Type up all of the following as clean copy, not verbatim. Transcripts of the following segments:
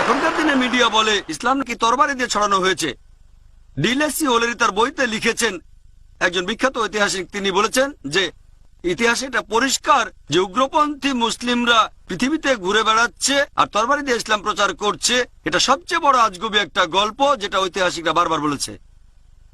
এখনকার দিনে মিডিয়া বলে ইসলাম নাকি তরবারি দিয়ে ছড়ানো হয়েছে। ডিলেসি ওলেরি তার বইতে লিখেছেন, একজন বিখ্যাত ঐতিহাসিক, তিনি বলেছেন যে ইতিহাসে এটা পরিষ্কার যে উগ্রপন্থী মুসলিমরা পৃথিবীতে ঘুরে বেড়াচ্ছে আর তরবারি দিয়ে ইসলাম প্রচার করছে। এটা সবচেয়ে বড় আজগুবি একটা গল্প, যেটা ঐতিহাসিকরা বারবার বলেছে।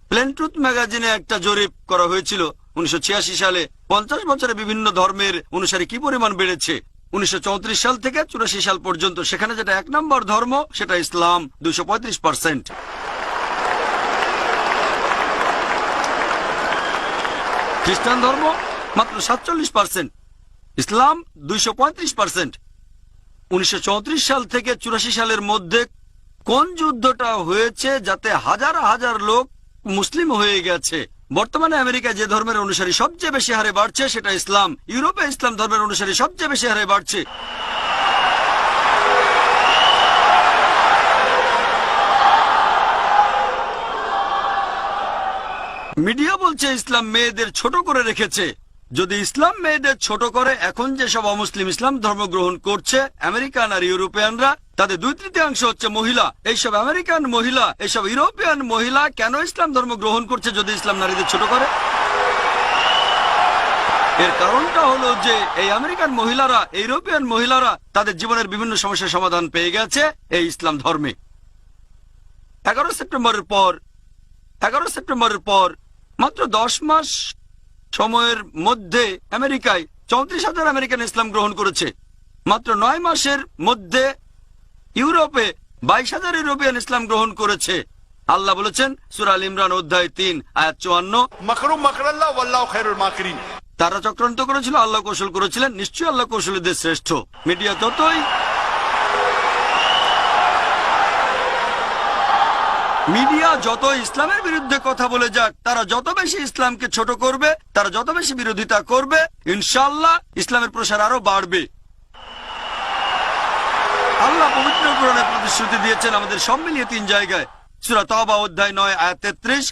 প্লেন ট্রুথ ম্যাগাজিনে একটা জরিপ করা হয়েছিল 1986 সালে। 50 বছরে বিভিন্ন ধর্মের অনুসারী কি পরিমাণ বেড়েছে 1934 সাল থেকে 84 সাল পর্যন্ত। সেখানে যেটা 1 নম্বর ধর্ম সেটা ইসলাম, 235%। খ্রিস্টান ধর্ম মাত্র 47%, ইসলাম 235%। 1934 সাল থেকে 84 সালের মধ্যে কোন যুদ্ধটা হয়েছে যাতে হাজার হাজার লোক মুসলিম হয়ে গেছে? বর্তমানে আমেরিকায় যে ধর্মের অনুসারী সবচেয়ে বেশি হারে বাড়ছে সেটা ইসলাম। ইউরোপে ইসলাম ধর্মের অনুসারী সবচেয়ে বেশি হারে বাড়ছে। মিডিয়া বলছে ইসলাম মেয়েদের ছোট করে রেখেছে। যদি ইসলাম মেয়েদের ছোট করে, এখন যেসব অমুসলিম ইসলাম ধর্ম গ্রহণ করছে আমেরিকান আর ইউরোপিয়ানরা, তাদের 2/3 হচ্ছে মহিলা। এইসব আমেরিকান মহিলা, এইসব ইউরোপিয়ান মহিলা কেন ইসলাম ধর্ম গ্রহণ করছে যদি ইসলাম নারীদের ছোট করে? এর কারণটা হলো যে এই আমেরিকান মহিলারা, ইউরোপিয়ান মহিলারা তাদের জীবনের বিভিন্ন সমস্যার সমাধান পেয়ে গেছে এই ইসলাম ধর্মে। 11 সেপ্টেম্বরের পর মাত্র 10 মাস সময়ের মধ্যে আমেরিকায় 34,000 আমেরিকান ইসলাম গ্রহণ করেছে। মাত্র 9 মাসের মধ্যে ইউরোপে 22,000 ইউরোপিয়ান ইসলাম গ্রহণ করেছে। আল্লাহ বলেছেন সূরা আল ইমরান অধ্যায় 3 আয়াত 54, তারা চক্রান্ত করেছিল, আল্লাহ কৌশল করেছিলেন, নিশ্চয়ই আল্লাহ কৌশলীদের শ্রেষ্ঠ। মিডিয়া যত ইসলামের বিরুদ্ধে কথা বলে যাক, তারা যত বেশি ইসলামকে ছোট করবে, তারা যত বেশি বিরোধিতা করবে, ইনশাআল্লাহ ইসলামের প্রসার আরো বাড়বে। আল্লাহ পবিত্র কোরআনে প্রতিশ্রুতি দিয়েছেন আমাদের সব মিলিয়ে 3 জায়গায়। সূরা তাওবা অধ্যায় 9 আয়াত 33,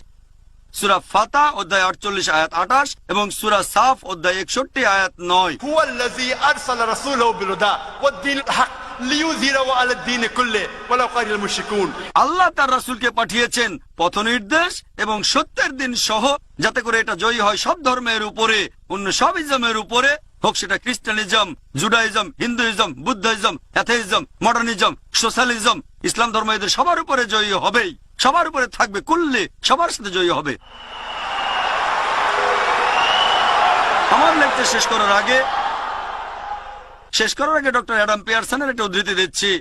সূরা ফাতা অধ্যায় 48 আয়াত 28 এবং সূরা সাফ অধ্যায় 61 আয়াত 9। হুয়াল্লাযী আরসালা রাসূলাহু বিল-হুদা ওয়াদ-দীনিল হক লিইয়ুযহিরাহু আলাদ দীনি কুল্লিহি ওয়ালাউ কারিহাল মুশরিকুন। আল্লাহ তার রাসূলকে পাঠিয়েছেন পথ নির্দেশ এবং সত্যের দিন সহ, যাতে করে এটা জয়ী হয় সব ধর্মের উপরে, অন্য সব ইজমের উপরে, হোক সেটা Christianism, Judaism, Hinduism, Buddhism, atheism, modernism, socialism. ইসলাম ধর্ম এদের সবার উপরে জয়ী হবেই, সবার উপরে থাকবে, কুল্লে সবার সাথে জয়ী হবে। আমার লেকচার শেষ করার আগে ডক্টর অ্যাডাম পিয়ারসনের একটা উদ্ধৃতি দিচ্ছি।